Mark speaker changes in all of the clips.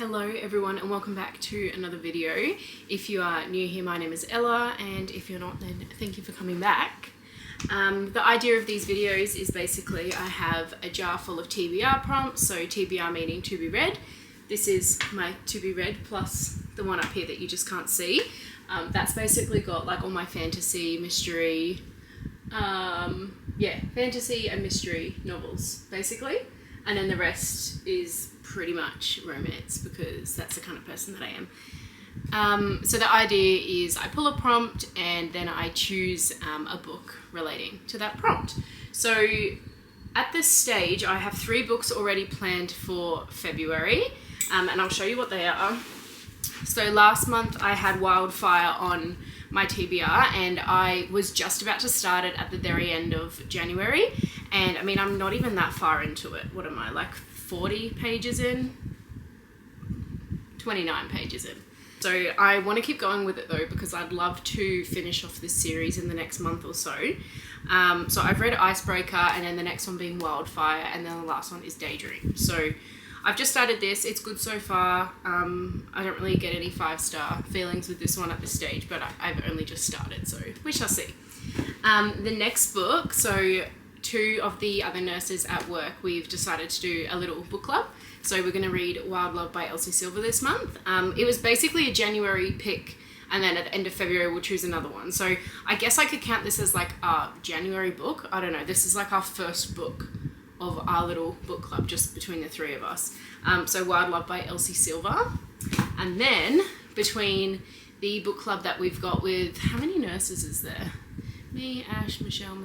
Speaker 1: Hello everyone and welcome back to another video. If you are new here, my name is Ella, and if you're not, then thank you for coming back. The idea of these videos is basically I have a jar full of TBR prompts, so TBR meaning to be read. This is my to be read plus the one up here that you just can't see. That's basically got like all my fantasy, mystery, fantasy and mystery novels basically. And then the rest is pretty much romance because that's the kind of person that I am. So the idea is I pull a prompt and then I choose a book relating to that prompt. So at this stage, I have 3 books already planned for February, and I'll show you what they are. So last month I had Wildfire on my TBR and I was just about to start it at the very end of January. And I mean, I'm not even that far into it. What am I, like 40 pages in? 29 pages in. So I want to keep going with it though, because I'd love to finish off this series in the next month or so. So I've read Icebreaker, and then the next one being Wildfire, and then the last one is Daydream. So I've just started this. It's good so far. I don't really get any 5-star feelings with this one at this stage, but I've only just started, so we shall see. The next book, so 2 of the other nurses at work, we've decided to do a little book club. So we're going to read Wild Love by Elsie Silver this month. It was basically a January pick, and then at the end of February we'll choose another one. So I guess I could count this as like a January book. I don't know. This is like our first book of our little book club, just between the 3 of us. So Wild Love by Elsie Silver. And then between the book club that we've got with, how many nurses is there? Me, Ash, Michelle,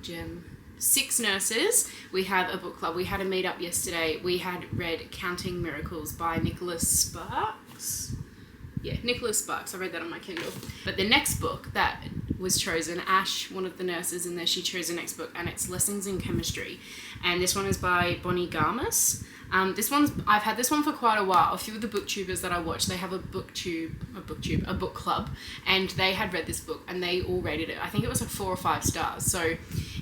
Speaker 1: Jem. 6 nurses. We have a book club. We had a meet up yesterday. We had read Counting Miracles by Nicholas Sparks. Yeah, Nicholas Sparks. I read that on my Kindle. But the next book that was chosen, Ash, one of the nurses in there, she chose the next book, and it's Lessons in Chemistry. And this one is by Bonnie Garmus. I've had this one for quite a while. A few of the booktubers that I watch, they have a book club, and they had read this book and they all rated it. I think it was like 4 or 5 stars. So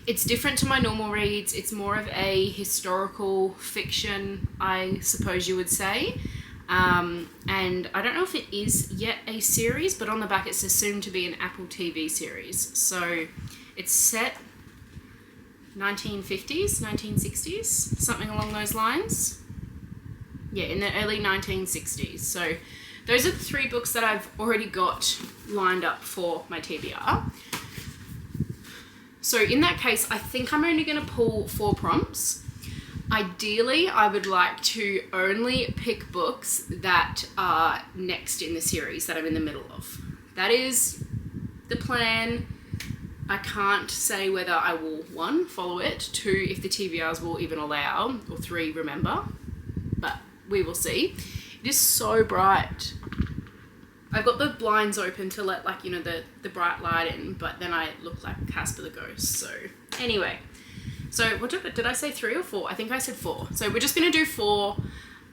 Speaker 1: it's different to my normal reads. It's more of a historical fiction, I suppose you would say. And I don't know if it is yet a series, but on the back it says soon to be an Apple TV series. So it's set 1950s, 1960s, something along those lines. Yeah, in the early 1960s. So those are the 3 books that I've already got lined up for my TBR. So in that case, I think I'm only going to pull 4 prompts. Ideally, I would like to only pick books that are next in the series that I'm in the middle of. That is the plan. I can't say whether I will, 1, follow it, 2, if the TBRs will even allow, or 3, remember, but we will see. It is so bright. I've got the blinds open to let, like, you know, the bright light in, but then I look like Casper the Ghost. So anyway, so what did I say, 3 or 4? I think I said 4. So we're just going to do 4.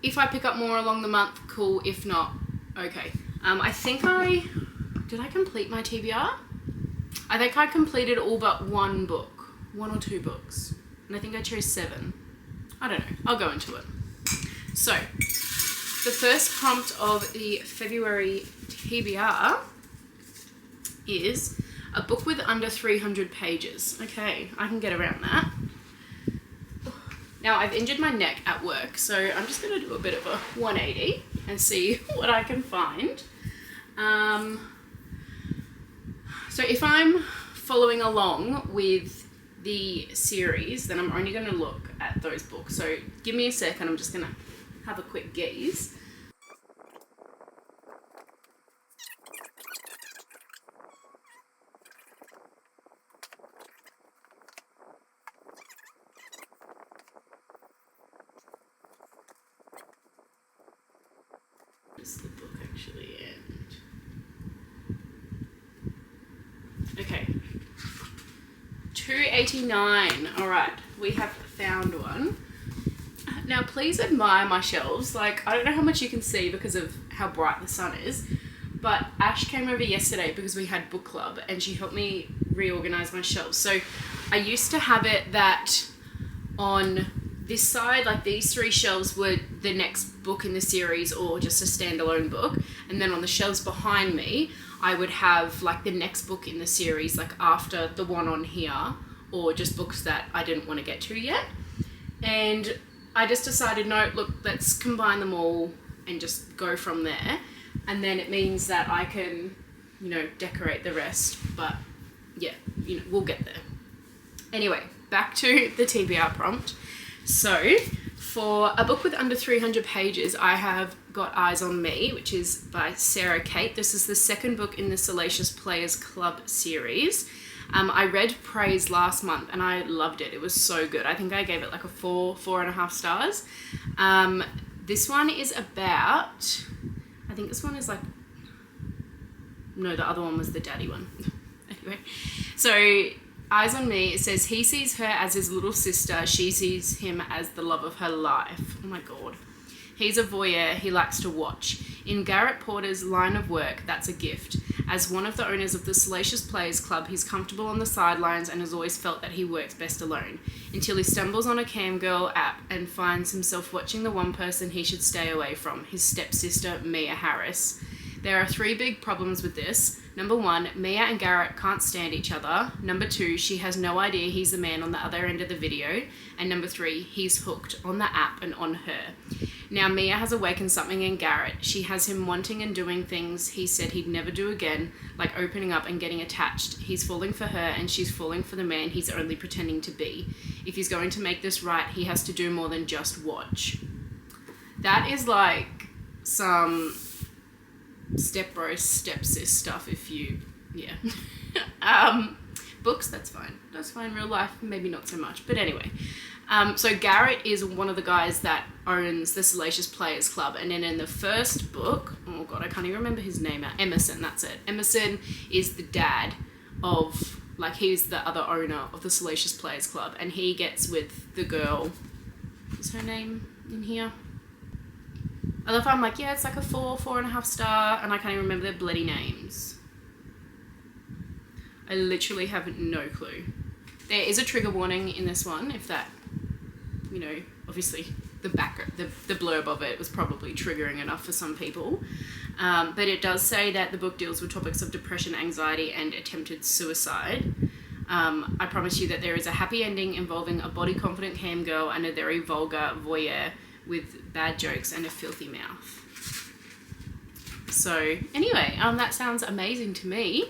Speaker 1: If I pick up more along the month, cool. If not, okay. Did I complete my TBR? I think I completed all but 1 book, 1 or 2 books, and I think I chose 7. I don't know. I'll go into it. So the first prompt of the February TBR is a book with under 300 pages. Okay, I can get around that. Now, I've injured my neck at work, so I'm just going to do a bit of a 180 and see what I can find. So if I'm following along with the series, then I'm only going to look at those books. So give me a second, I'm just going to have a quick gaze. Does the book actually end? Okay, 289. All right, we have found one. Now, please admire my shelves. Like, I don't know how much you can see because of how bright the sun is, but Ash came over yesterday because we had book club and she helped me reorganize my shelves. So I used to have it that on this side, like these 3 shelves were the next book in the series or just a standalone book. And then on the shelves behind me, I would have like the next book in the series, like after the one on here, or just books that I didn't want to get to yet. And I just decided, no, look, let's combine them all and just go from there. And then it means that I can, you know, decorate the rest. But yeah, you know, we'll get there. Anyway, back to the TBR prompt. So for a book with under 300 pages, I have got Eyes on Me, which is by Sarah Kate. This is the second book in the Salacious Players Club series. I read Praise last month and I loved it. It was so good. I think I gave it like a 4.5 stars. This one is about, I think this one is like, no, the other one was the daddy one. Anyway, so Eyes on Me, it says, he sees her as his little sister. She sees him as the love of her life. Oh my God. He's a voyeur. He likes to watch. In Garrett Porter's line of work, that's a gift. As one of the owners of the Salacious Players Club, he's comfortable on the sidelines and has always felt that he works best alone, until he stumbles on a camgirl app and finds himself watching the one person he should stay away from, his stepsister, Mia Harris. There are 3 big problems with this. Number 1, Mia and Garrett can't stand each other. Number 2, she has no idea he's the man on the other end of the video. And number 3, he's hooked on the app and on her. Now, Mia has awakened something in Garrett. She has him wanting and doing things he said he'd never do again, like opening up and getting attached. He's falling for her and she's falling for the man he's only pretending to be. If he's going to make this right, he has to do more than just watch. That is like some stepbro, stepsis stuff if you, yeah. Books, that's fine. That's fine. Real life, maybe not so much. But anyway. So Garrett is one of the guys that owns the Salacious Players Club. And then in the first book, oh God, I can't even remember his name now. Emerson, that's it. Emerson is the dad of, like, he's the other owner of the Salacious Players Club. And he gets with the girl, what's her name in here? I love how I'm like, yeah, it's like a 4.5 star, and I can't even remember their bloody names. I literally have no clue. There is a trigger warning in this one, if that, you know, obviously the blurb of it was probably triggering enough for some people. But it does say that the book deals with topics of depression, anxiety, and attempted suicide. I promise you that there is a happy ending involving a body-confident cam girl and a very vulgar voyeur with bad jokes and a filthy mouth. So anyway, that sounds amazing to me.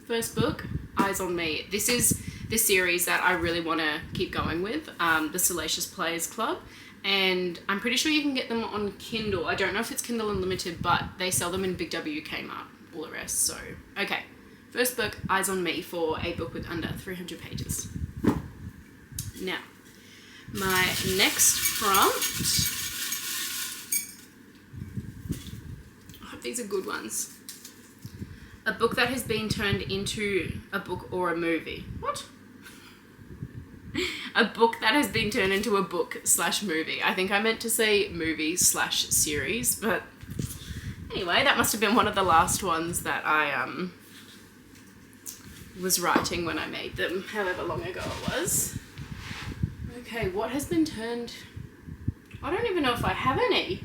Speaker 1: First book, Eyes on Me. This is the series that I really want to keep going with, the Salacious Players Club. And I'm pretty sure you can get them on Kindle. I don't know if it's Kindle Unlimited, but they sell them in Big W, Kmart, all the rest. So, okay. First book, Eyes on Me, for a book with under 300 pages. Now, my next prompt, I hope these are good ones. A book that has been turned into a book or a movie. What? A book that has been turned into a book/movie. I think I meant to say movie/series, but anyway, that must have been one of the last ones that I was writing when I made them, however long ago it was. Okay, what has been turned... I don't even know if I have any.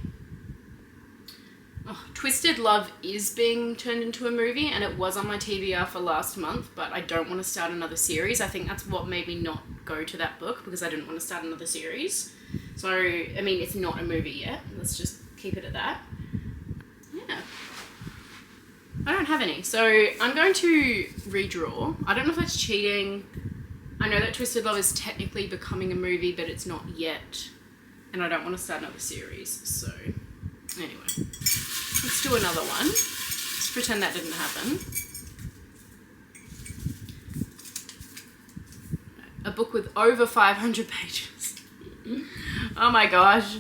Speaker 1: Oh, Twisted Love is being turned into a movie, and it was on my TBR for last month, but I don't want to start another series. I think that's what made me not go to that book, because I didn't want to start another series. So, I mean, it's not a movie yet. Let's just keep it at that. Yeah. I don't have any. So, I'm going to redraw. I don't know if that's cheating. I know that Twisted Love is technically becoming a movie, but it's not yet. And I don't want to start another series. So, anyway. Let's do another one. Let's pretend that didn't happen. A book with over 500 pages. Oh my gosh.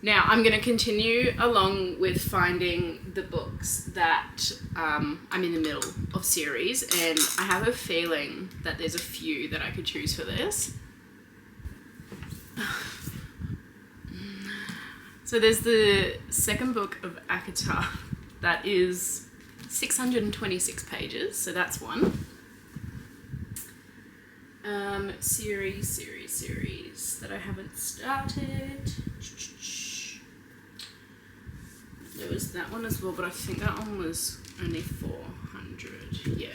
Speaker 1: Now, I'm going to continue along with finding the books that I'm in the middle of series, and I have a feeling that there's a few that I could choose for this. So there's the second book of Akata that is 626 pages, so that's one. Series that I haven't started. There was that one as well, but I think that one was only 400. Yeah.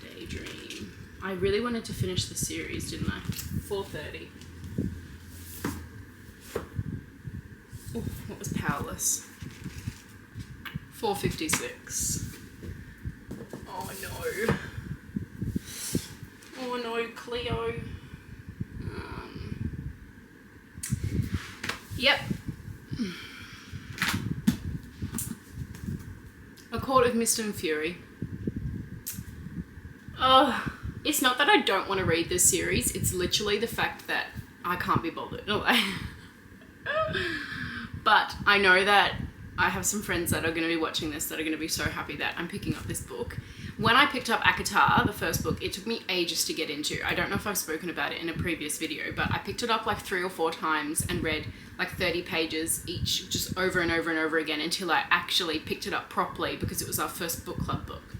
Speaker 1: Daydream. I really wanted to finish the series, didn't I? 430. Oh, what was Powerless? 456. Oh no. Oh no, Cleo. Yep. A Court of Mist and Fury. Oh, it's not that I don't want to read this series. It's literally the fact that I can't be bothered. But I know that I have some friends that are going to be watching this that are going to be so happy that I'm picking up this book. When I picked up Akatar, the first book, it took me ages to get into. I don't know if I've spoken about it in a previous video, but I picked it up like 3 or 4 times and read like 30 pages each, just over and over and over again until I actually picked it up properly because it was our first book club book.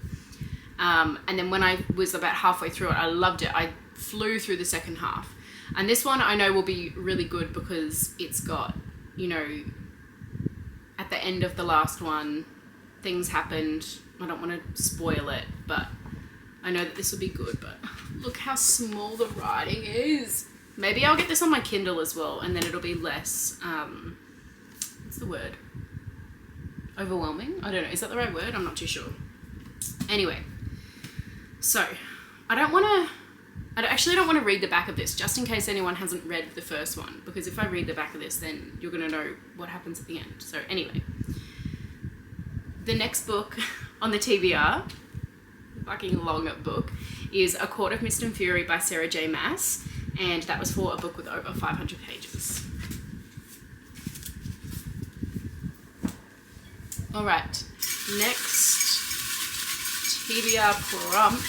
Speaker 1: And then when I was about halfway through it, I loved it. I flew through the second half. And this one I know will be really good because it's got, you know, at the end of the last one, things happened. I don't want to spoil it, but I know that this will be good. But look how small the writing is. Maybe I'll get this on my Kindle as well, and then it'll be less, what's the word? Overwhelming? I don't know. Is that the right word? I'm not too sure. Anyway, so I actually don't want to read the back of this, just in case anyone hasn't read the first one, because if I read the back of this, then you're going to know what happens at the end. So anyway, the next book on the TBR, fucking long book, is A Court of Mist and Fury by Sarah J. Maas, and that was for a book with over 500 pages. All right, next TBR prompt.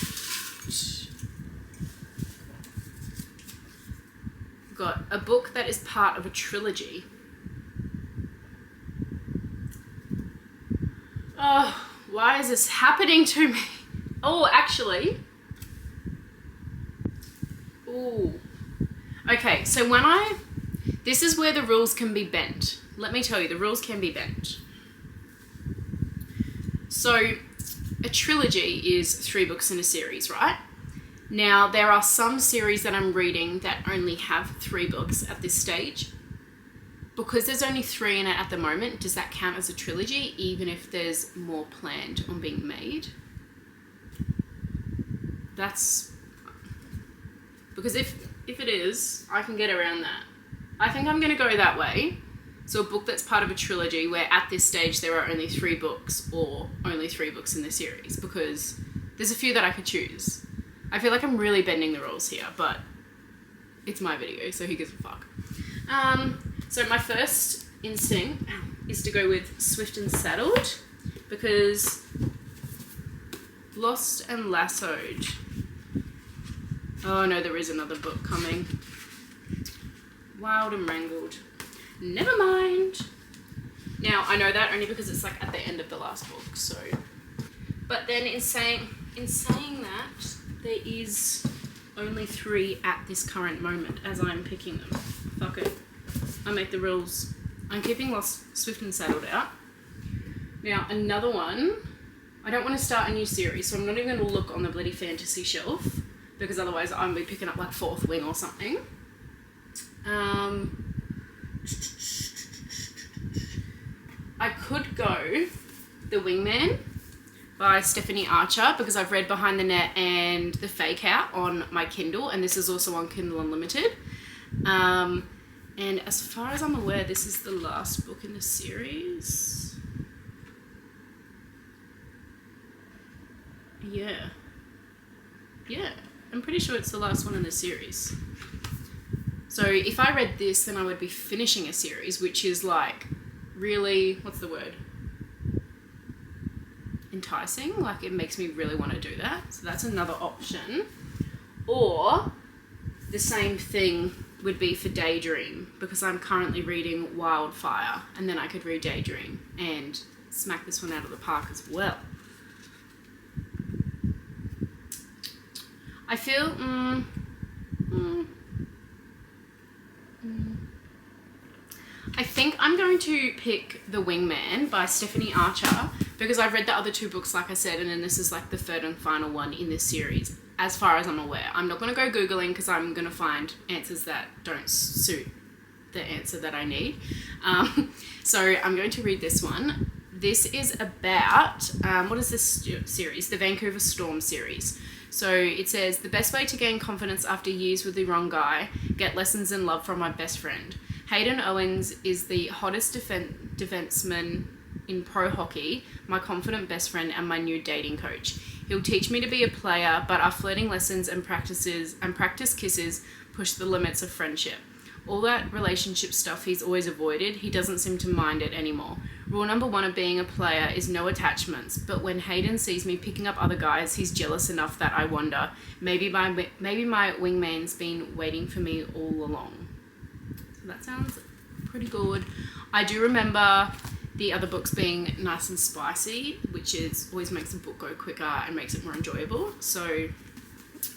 Speaker 1: Got a book that is part of a trilogy. Oh, why is this happening to me? Oh, actually. Ooh. Okay, so this is where the rules can be bent. Let me tell you, the rules can be bent. So, a trilogy is 3 books in a series, right? Now, there are some series that I'm reading that only have 3 books at this stage. Because there's only 3 in it at the moment, does that count as a trilogy, even if there's more planned on being made? That's... Because if it is, I can get around that. I think I'm going to go that way. So a book that's part of a trilogy where at this stage there are only 3 books or only 3 books in the series, because there's a few that I could choose. I feel like I'm really bending the rules here, but it's my video, so who gives a fuck? So my first instinct is to go with Swift and Saddled, because Lost and Lassoed. Oh no, there is another book coming. Wild and Wrangled. Never mind. Now, I know that only because it's like at the end of the last book, so... But then in saying that, there is only 3 at this current moment as I'm picking them. Fuck it. I make the rules. I'm keeping Lost, Swift and Saddled out. Now, another one, I don't want to start a new series, so I'm not even going to look on the bloody fantasy shelf, because otherwise I'm going to be picking up like Fourth Wing or something. I could go The Wingman by Stephanie Archer, because I've read Behind the Net and The Fake Out on my Kindle, and this is also on Kindle Unlimited. And as far as I'm aware, this is the last book in the series. Yeah, I'm pretty sure it's the last one in the series. So if I read this, then I would be finishing a series, which is like really, what's the word? Enticing. Like, it makes me really want to do that. So that's another option. Or the same thing would be for Daydream, because I'm currently reading Wildfire, and then I could read Daydream and smack this one out of the park as well. I feel, I think I'm going to pick The Wingman by Stephanie Archer because I've read the other 2 books, like I said, and then this is like the 3rd and final one in this series, as far as I'm aware. I'm not going to go Googling because I'm going to find answers that don't suit the answer that I need. So I'm going to read this one. This is about, what is this series? The Vancouver Storm series. So it says, the best way to gain confidence after years with the wrong guy, get lessons in love from my best friend. Hayden Owens is the hottest defenseman in pro hockey, my confident best friend and my new dating coach. He'll teach me to be a player, but our flirting lessons and practice kisses push the limits of friendship. All that relationship stuff he's always avoided, he doesn't seem to mind it anymore. Rule number 1 of being a player is no attachments, but when Hayden sees me picking up other guys, he's jealous enough that I wonder, maybe my wingman's been waiting for me all along. So that sounds pretty good. I do remember the other books being nice and spicy, which always makes the book go quicker and makes it more enjoyable. So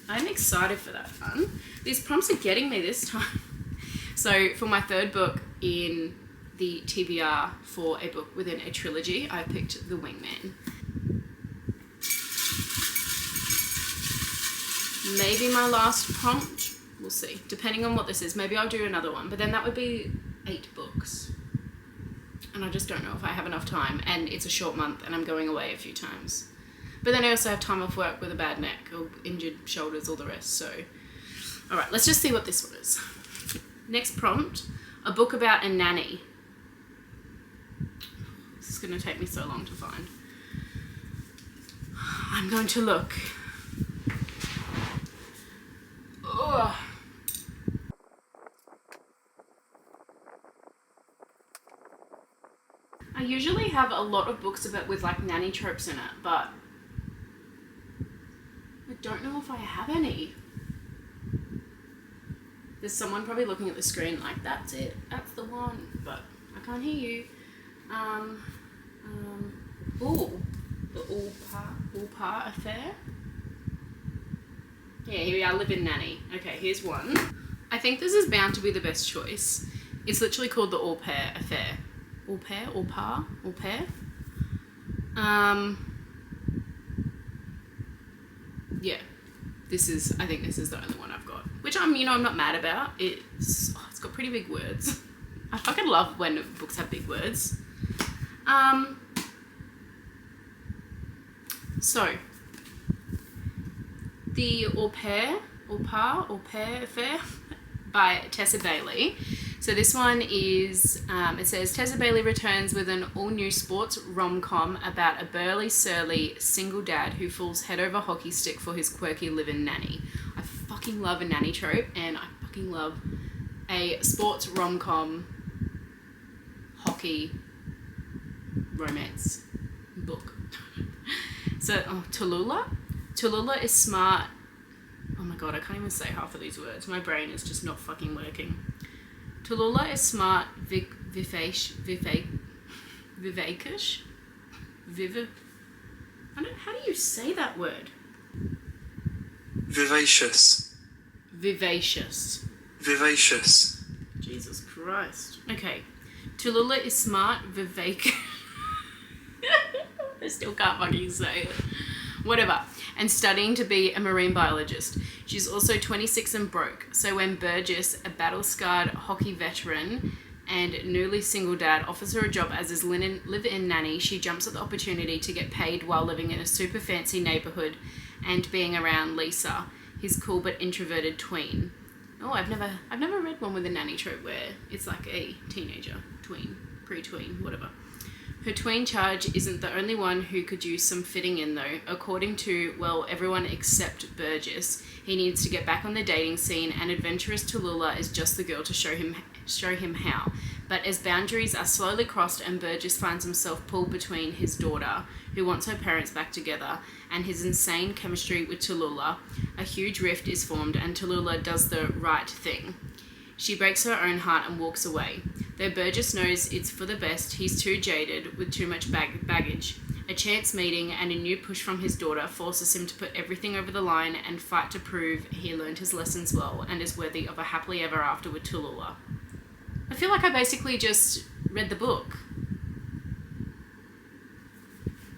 Speaker 1: I'm excited for that fun. These prompts are getting me this time. So for my 3rd book in the TBR for a book within a trilogy, I picked The Wingman. Maybe my last prompt, we'll see. Depending on what this is, maybe I'll do another one, but then that would be 8 books. And I just don't know if I have enough time, and it's a short month and I'm going away a few times. But then I also have time off work with a bad neck or injured shoulders, all the rest, so. All right, let's just see what this one is. Next prompt, a book about a nanny. This is going to take me so long to find. I'm going to look. Ugh. I usually have a lot of books with like nanny tropes in it, but I don't know if I have any. There's someone probably looking at the screen like, that's it, that's the one, but I can't hear you. The All-Par Affair. Yeah, here we are, Live in Nanny. Okay, here's one. I think this is bound to be the best choice. It's literally called The All-Pair Affair. All-Pair? All-Par? All-Pair? Yeah. I think this is the only one I've got. Which I'm not mad about. It's got pretty big words. I fucking love when books have big words. So, The All-Pair Affair by Tessa Bailey. So this one is, it says, Tessa Bailey returns with an all-new sports rom-com about a burly, surly, single dad who falls head over hockey stick for his quirky live-in nanny. I fucking love a nanny trope, and I fucking love a sports rom-com hockey romance book. So, Tallulah is smart. Oh my god, I can't even say half of these words. My brain is just not fucking working. Tallulah is smart, vivacious. How do you say that word?
Speaker 2: Vivacious.
Speaker 1: Jesus Christ. Okay. Tallulah is smart, vivacious. I still can't fucking say it. Whatever. And studying to be a marine biologist. She's also 26 and broke. So when Burgess, a battle-scarred hockey veteran and newly single dad, offers her a job as his live-in nanny, she jumps at the opportunity to get paid while living in a super fancy neighborhood and being around Lisa, his cool but introverted tween. Oh, I've never read one with a nanny trope where it's like a teenager, tween, pre-tween, whatever. Her tween charge isn't the only one who could use some fitting in though. According to, well, everyone except Burgess, he needs to get back on the dating scene, and adventurous Tallulah is just the girl to show him how. But as boundaries are slowly crossed and Burgess finds himself pulled between his daughter, who wants her parents back together, and his insane chemistry with Tallulah, a huge rift is formed and Tallulah does the right thing. She breaks her own heart and walks away. Though Burgess knows it's for the best, he's too jaded with too much baggage. A chance meeting and a new push from his daughter forces him to put everything over the line and fight to prove he learned his lessons well and is worthy of a happily ever after with Tulua. I feel like I basically just read the book.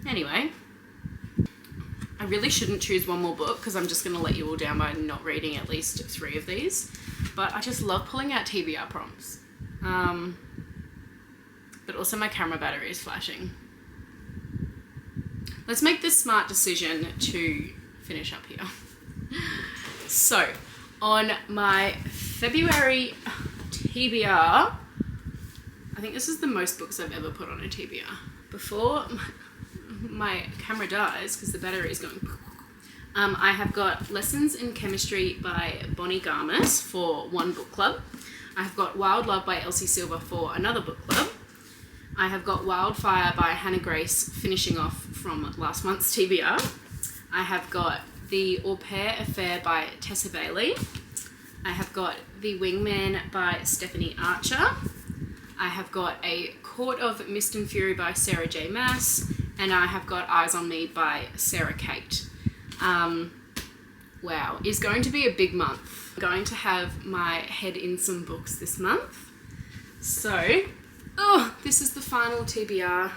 Speaker 1: Anyway, I really shouldn't choose one more book because I'm just going to let you all down by not reading at least 3 of these. But I just love pulling out TBR prompts. But also my camera battery is flashing. Let's make the smart decision to finish up here. So, on my February TBR, I think this is the most books I've ever put on a TBR. Before my camera dies, because the battery is going, I have got Lessons in Chemistry by Bonnie Garmis for one book club. I have got Wild Love by Elsie Silver for another book club. I have got Wildfire by Hannah Grace finishing off from last month's TBR. I have got The Au Pair Affair by Tessa Bailey. I have got The Wingman by Stephanie Archer. I have got A Court of Mist and Fury by Sarah J. Maas. And I have got Eyes on Me by Sarah Kate. Wow, it's going to be a big month. I'm going to have my head in some books this month. So, this is the final TBR.